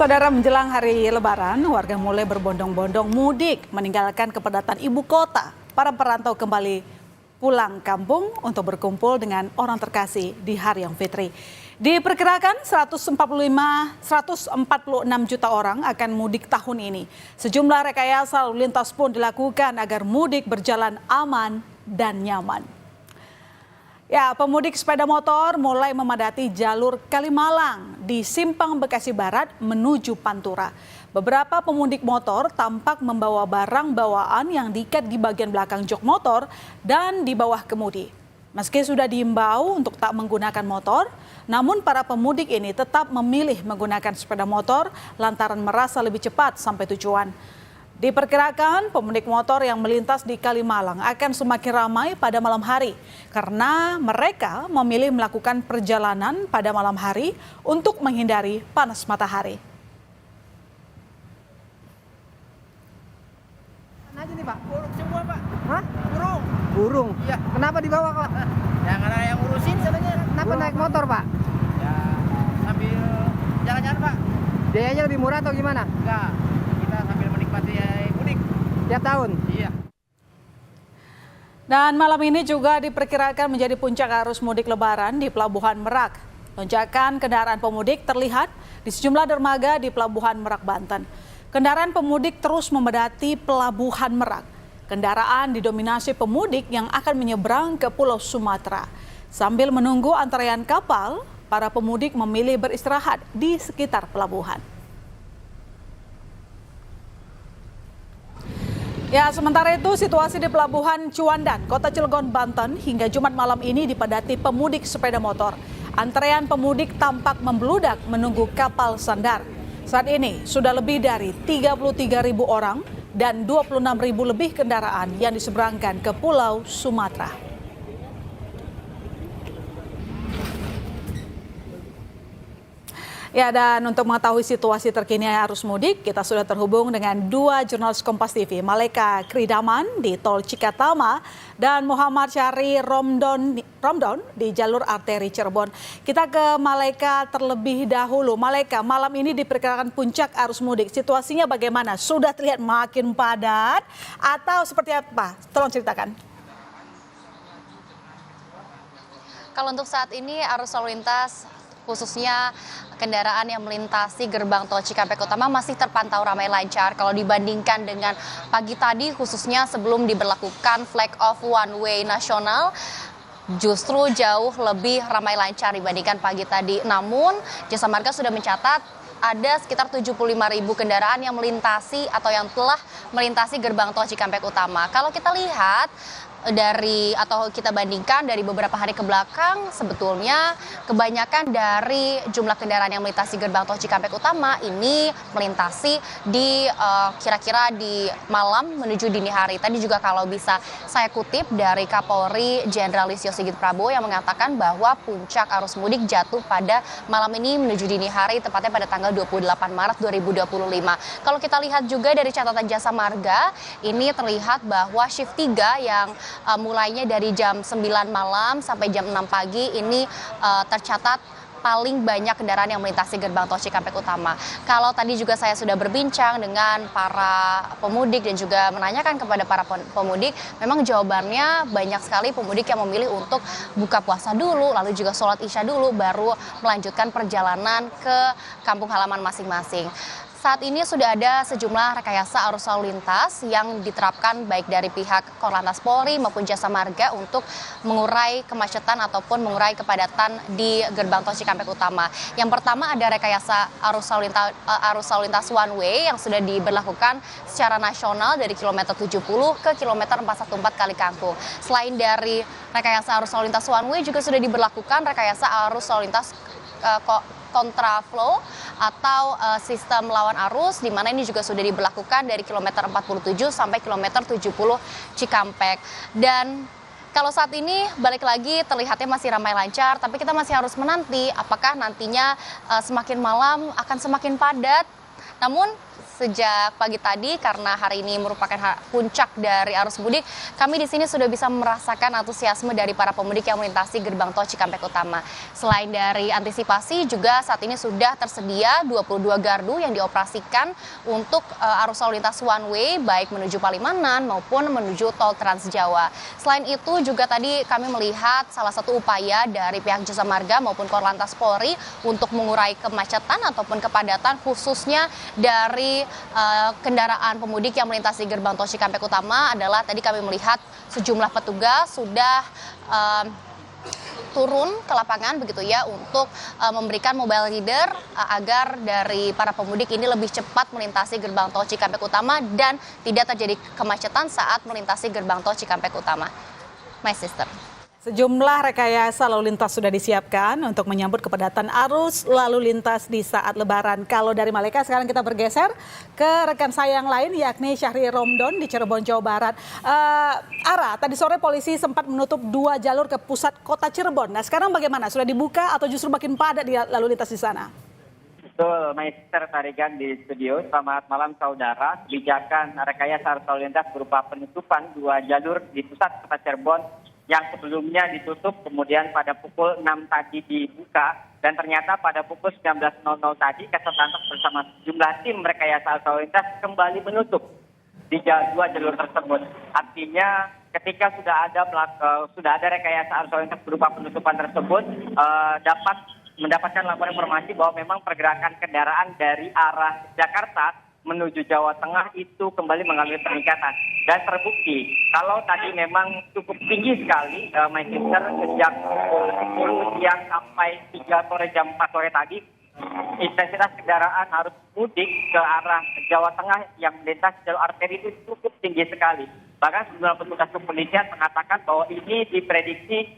Saudara, menjelang hari Lebaran, warga mulai berbondong-bondong mudik meninggalkan kepadatan ibu kota. Para perantau kembali pulang kampung untuk berkumpul dengan orang terkasih di hari yang fitri. Diperkirakan 146 juta orang akan mudik tahun ini. Sejumlah rekayasa lalu lintas pun dilakukan agar mudik berjalan aman dan nyaman. Ya, pemudik sepeda motor mulai memadati jalur Kalimalang di Simpang Bekasi Barat menuju Pantura. Beberapa pemudik motor tampak membawa barang bawaan yang diikat di bagian belakang jok motor dan di bawah kemudi. Meski sudah diimbau untuk tak menggunakan motor, namun para pemudik ini tetap memilih menggunakan sepeda motor lantaran merasa lebih cepat sampai tujuan. Diperkirakan pemudik motor yang melintas di Kalimalang akan semakin ramai pada malam hari karena mereka memilih melakukan perjalanan pada malam hari untuk menghindari panas matahari. Aja nih Pak. Burung semua Pak. Hah? Burung. Burung? Iya. Kenapa dibawa kok? Yang ada yang ngurusin sebenarnya. Kenapa Burung. naik motor Pak? Ya sambil jalan-jalan Pak. Biayanya lebih murah atau gimana? Enggak. Kita sambil menikmati mudik. Tiap tahun? Iya. Dan malam ini juga diperkirakan menjadi puncak arus mudik Lebaran di Pelabuhan Merak. Lonjakan kendaraan pemudik terlihat di sejumlah dermaga di Pelabuhan Merak, Banten. Kendaraan pemudik terus memadati Pelabuhan Merak. Kendaraan didominasi pemudik yang akan menyeberang ke Pulau Sumatera. Sambil menunggu antrean kapal, para pemudik memilih beristirahat di sekitar pelabuhan. Ya, sementara itu situasi di Pelabuhan Ciwandan, Kota Cilegon, Banten hingga Jumat malam ini dipadati pemudik sepeda motor. Antrean pemudik tampak membludak menunggu kapal sandar. Saat ini sudah lebih dari 33.000 orang dan 26.000 lebih kendaraan yang diseberangkan ke Pulau Sumatera. Ya, dan untuk mengetahui situasi terkini arus mudik, kita sudah terhubung dengan dua jurnalis Kompas TV, Malaika Kridaman di Tol Cikatama dan Muhammad Syahri Romdon di jalur arteri Cirebon. Kita ke Malaika terlebih dahulu. Malaika, malam ini diperkirakan puncak arus mudik. Situasinya bagaimana? Sudah terlihat makin padat atau seperti apa? Tolong ceritakan. Kalau untuk saat ini arus lalu lintas khususnya kendaraan yang melintasi gerbang tol Cikampek Utama masih terpantau ramai lancar kalau dibandingkan dengan pagi tadi, khususnya sebelum diberlakukan flag off one way nasional. Justru jauh lebih ramai lancar dibandingkan pagi tadi. Namun Jasa Marga sudah mencatat ada sekitar 75.000 kendaraan yang melintasi atau yang telah melintasi gerbang tol Cikampek Utama. Kalau kita lihat kita bandingkan dari beberapa hari ke belakang, sebetulnya kebanyakan dari jumlah kendaraan yang melintasi gerbang tol Cikampek Utama ini melintasi di kira-kira di malam menuju dini hari. Tadi juga kalau bisa saya kutip dari Kapolri Jenderal Listio Sigit Prabowo yang mengatakan bahwa puncak arus mudik jatuh pada malam ini menuju dini hari, tepatnya pada tanggal 28 Maret 2025. Kalau kita lihat juga dari catatan Jasa Marga, ini terlihat bahwa shift 3 yang mulainya dari jam 9 malam sampai jam 6 pagi ini tercatat paling banyak kendaraan yang melintasi gerbang tol Cikampek Utama. Kalau tadi juga saya sudah berbincang dengan para pemudik dan juga menanyakan kepada para pemudik, memang jawabannya banyak sekali pemudik yang memilih untuk buka puasa dulu, lalu juga sholat isya dulu, baru melanjutkan perjalanan ke kampung halaman masing-masing. Saat ini sudah ada sejumlah rekayasa arus lalu lintas yang diterapkan baik dari pihak Korlantas Polri maupun Jasa Marga untuk mengurai kemacetan ataupun mengurai kepadatan di gerbang tol Cikampek Utama. Yang pertama ada rekayasa arus lalu lintas one way yang sudah diberlakukan secara nasional dari kilometer 70 ke kilometer 414 Kali Kangkung. Selain dari rekayasa arus lalu lintas one way juga sudah diberlakukan rekayasa arus lalu lintas kontraflow atau sistem lawan arus, di mana ini juga sudah diberlakukan dari kilometer 47 sampai kilometer 70 Cikampek. Dan kalau saat ini balik lagi terlihatnya masih ramai lancar, tapi kita masih harus menanti apakah nantinya semakin malam akan semakin padat Namun sejak pagi tadi karena hari ini merupakan puncak dari arus mudik, kami di sini sudah bisa merasakan antusiasme dari para pemudik yang melintasi gerbang tol Cikampek Utama. Selain dari antisipasi, juga saat ini sudah tersedia 22 gardu yang dioperasikan untuk arus lalu lintas one way baik menuju Palimanan maupun menuju tol Trans Jawa. Selain itu juga tadi kami melihat salah satu upaya dari pihak Jasa Marga maupun Korlantas Polri untuk mengurai kemacetan ataupun kepadatan khususnya dari kendaraan pemudik yang melintasi gerbang tol Cikampek Utama adalah tadi kami melihat sejumlah petugas sudah turun ke lapangan begitu ya untuk memberikan mobile reader agar dari para pemudik ini lebih cepat melintasi gerbang tol Cikampek Utama dan tidak terjadi kemacetan saat melintasi gerbang tol Cikampek Utama. My sister. Sejumlah rekayasa lalu lintas sudah disiapkan untuk menyambut kepadatan arus lalu lintas di saat Lebaran. Kalau dari Maleka sekarang kita bergeser ke rekan saya yang lain yakni Syahri Romdon di Cirebon, Jawa Barat. Ara, tadi sore polisi sempat menutup 2 jalur ke pusat kota Cirebon. Nah sekarang bagaimana? Sudah dibuka atau justru makin padat di lalu lintas di sana? Betul, Maister Tarigan di studio. Selamat malam saudara. Kebijakan rekayasa arus lalu lintas berupa penutupan 2 jalur di pusat kota Cirebon yang sebelumnya ditutup, kemudian pada pukul 6 tadi dibuka, dan ternyata pada pukul 19.00 tadi Kasatlantas bersama sejumlah tim rekayasa arus lalu lintas kembali menutup di 2 jalur tersebut. Artinya ketika sudah ada rekayasa arus lalu lintas berupa penutupan tersebut, dapat mendapatkan laporan informasi bahwa memang pergerakan kendaraan dari arah Jakarta menuju Jawa Tengah itu kembali mengalami peningkatan. Dan terbukti, kalau tadi memang cukup tinggi sekali, my sister, sejak pukul 10 siang sampai 3 sore jam 4 sore tadi, intensitas kendaraan harus mudik ke arah Jawa Tengah yang melintas jalur arteri itu cukup tinggi sekali. Bahkan sejumlah petugas kepolisian mengatakan bahwa ini diprediksi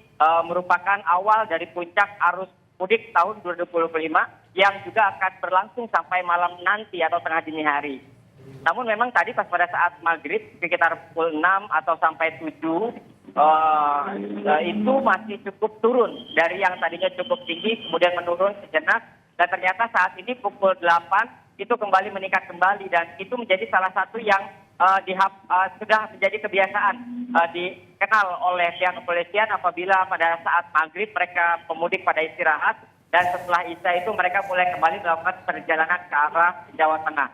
merupakan awal dari puncak arus mudik tahun 2025 yang juga akan berlangsung sampai malam nanti atau tengah dini hari. Namun memang tadi pas pada saat maghrib sekitar pukul 6 atau sampai 7 itu masih cukup turun dari yang tadinya cukup tinggi kemudian menurun sejenak, dan ternyata saat ini pukul 8 itu kembali meningkat kembali, dan itu menjadi salah satu yang sudah menjadi kebiasaan dikenal oleh pihak kepolisian apabila pada saat maghrib mereka pemudik pada istirahat dan setelah isya itu mereka mulai kembali melakukan perjalanan ke arah Jawa Tengah.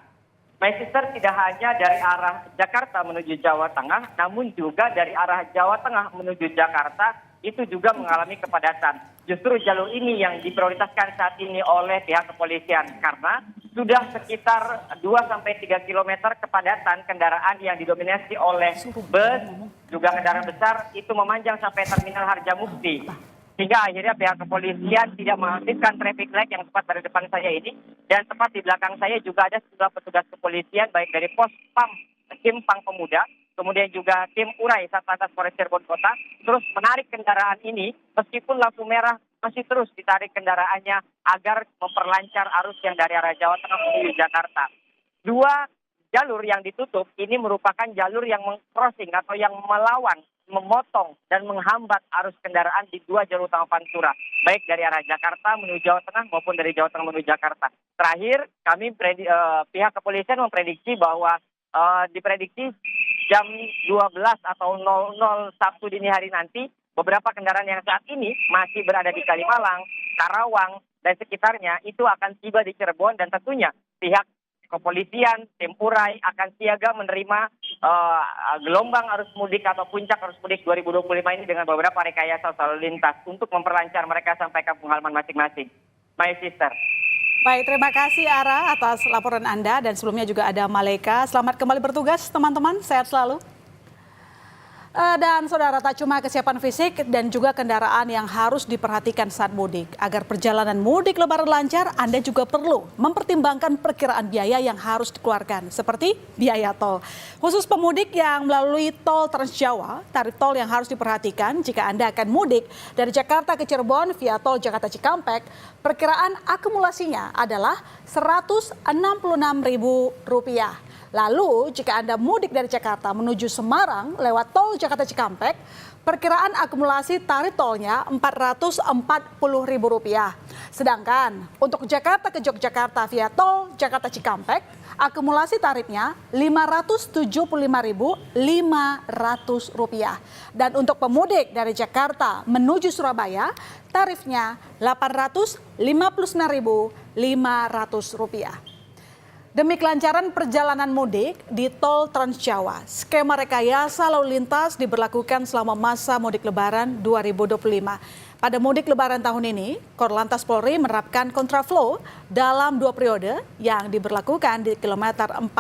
My sister, tidak hanya dari arah Jakarta menuju Jawa Tengah, namun juga dari arah Jawa Tengah menuju Jakarta itu juga mengalami kepadatan. Justru jalur ini yang diprioritaskan saat ini oleh pihak kepolisian karena sudah sekitar 2-3 km kepadatan kendaraan yang didominasi oleh bus, juga kendaraan besar itu memanjang sampai Terminal Harjamukti. Sehingga akhirnya pihak kepolisian tidak mengaktifkan traffic light yang tepat dari depan saya ini. Dan tepat di belakang saya juga ada sejumlah petugas kepolisian baik dari pos PAM, tim Pang Pemuda, kemudian juga tim Urai Satlantas Polres Cirebon Kota, terus menarik kendaraan ini meskipun lampu merah masih terus ditarik kendaraannya agar memperlancar arus yang dari arah Jawa Tengah menuju Jakarta. 2 jalur yang ditutup ini merupakan jalur yang meng-crossing atau yang melawan, memotong dan menghambat arus kendaraan di 2 jalur utama Pantura, baik dari arah Jakarta menuju Jawa Tengah maupun dari Jawa Tengah menuju Jakarta. Terakhir, kami pihak kepolisian memprediksi bahwa diprediksi jam 12 atau 00 Sabtu dini hari nanti, beberapa kendaraan yang saat ini masih berada di Kalimalang, Karawang, dan sekitarnya itu akan tiba di Cirebon, dan tentunya pihak kepolisian, tim Urai akan siaga menerima gelombang arus mudik atau puncak arus mudik 2025 ini dengan beberapa rekayasa lalu lintas untuk memperlancar mereka sampai kampung halaman masing-masing. My sister. Baik, terima kasih Ara atas laporan Anda, dan sebelumnya juga ada Maleka. Selamat kembali bertugas teman-teman, sehat selalu. Dan saudara, tak cuma kesiapan fisik dan juga kendaraan yang harus diperhatikan saat mudik. Agar perjalanan mudik Lebaran lancar, Anda juga perlu mempertimbangkan perkiraan biaya yang harus dikeluarkan, seperti biaya tol. Khusus pemudik yang melalui tol Trans Jawa, tarif tol yang harus diperhatikan jika Anda akan mudik dari Jakarta ke Cirebon via tol Jakarta Cikampek, perkiraan akumulasinya adalah Rp166.000. Lalu jika Anda mudik dari Jakarta menuju Semarang lewat tol Jakarta Cikampek, perkiraan akumulasi tarif tolnya Rp440.000. Sedangkan untuk Jakarta ke Yogyakarta via tol Jakarta Cikampek, akumulasi tarifnya Rp570.500. Dan untuk pemudik dari Jakarta menuju Surabaya, tarifnya Rp859.500. Demi kelancaran perjalanan mudik di tol Trans Jawa, skema rekayasa lalu lintas diberlakukan selama masa mudik Lebaran 2025. Pada mudik Lebaran tahun ini, Korlantas Polri menerapkan kontraflow dalam 2 periode yang diberlakukan di kilometer 47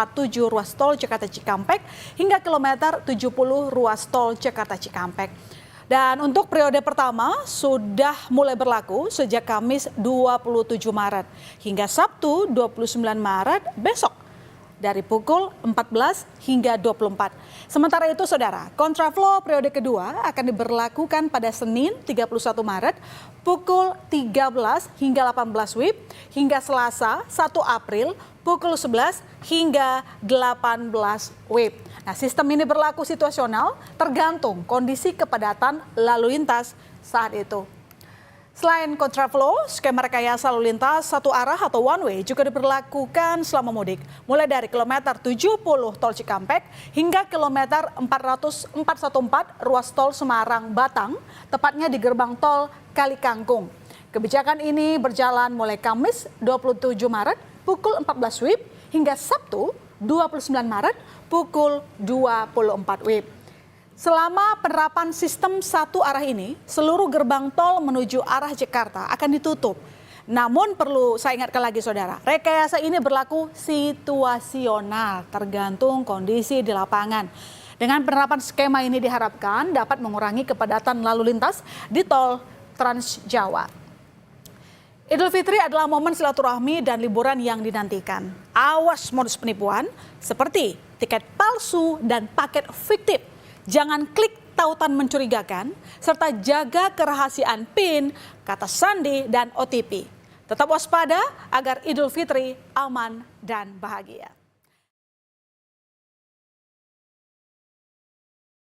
ruas tol Jakarta Cikampek hingga kilometer 70 ruas tol Jakarta Cikampek. Dan untuk periode pertama sudah mulai berlaku sejak Kamis 27 Maret hingga Sabtu 29 Maret besok dari pukul 14 hingga 24. Sementara itu saudara, kontraflow periode kedua akan diberlakukan pada Senin 31 Maret pukul 13 hingga 18 WIB hingga Selasa 1 April pukul 11 hingga 18 WIB. Nah, sistem ini berlaku situasional tergantung kondisi kepadatan lalu lintas saat itu. Selain kontraflow, skema rekayasa lalu lintas satu arah atau one way juga diberlakukan selama mudik. Mulai dari kilometer 70 tol Cikampek hingga kilometer 414 ruas tol Semarang-Batang, tepatnya di gerbang tol Kalikangkung. Kebijakan ini berjalan mulai Kamis 27 Maret pukul 14 WIB hingga Sabtu 29 Maret pukul 24 WIB. Selama penerapan sistem satu arah ini, seluruh gerbang tol menuju arah Jakarta akan ditutup. Namun perlu saya ingatkan lagi saudara, rekayasa ini berlaku situasional tergantung kondisi di lapangan. Dengan penerapan skema ini diharapkan dapat mengurangi kepadatan lalu lintas di tol Trans Jawa. Idul Fitri adalah momen silaturahmi dan liburan yang dinantikan. Awas modus penipuan seperti tiket palsu dan paket fiktif. Jangan klik tautan mencurigakan, serta jaga kerahasiaan PIN, kata sandi, dan OTP. Tetap waspada agar Idul Fitri aman dan bahagia.